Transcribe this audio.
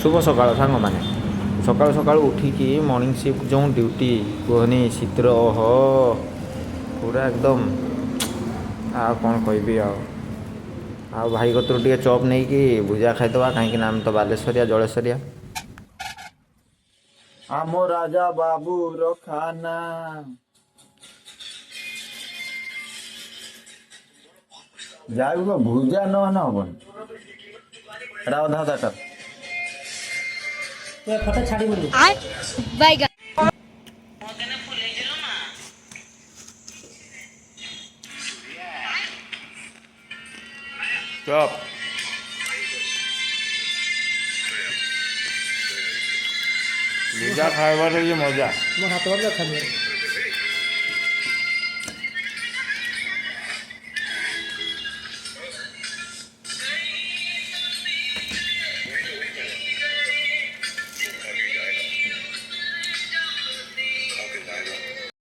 शुभ सकाळ सांग मैंने सकाल सकाल उठिकी मॉर्निंग शिफ्ट जो ड्यूटी कहनी शीतर ओह पूरा एकदम आ कौन कहबी आ भाई कतरू टे चॉप नहीं कि भुजा खाईदवा कहीं आम तो बालेश्वरिया जलेश्वरिया आम राजा बाबू रखाना जाए भुजा न हबन एटा अधा अधा कर ফটো ছাড়ি বলি বাইগা चॉप भुजा खाइबार ये मजा ମୋ ହାତ ବାଜିଲା ଖାଲି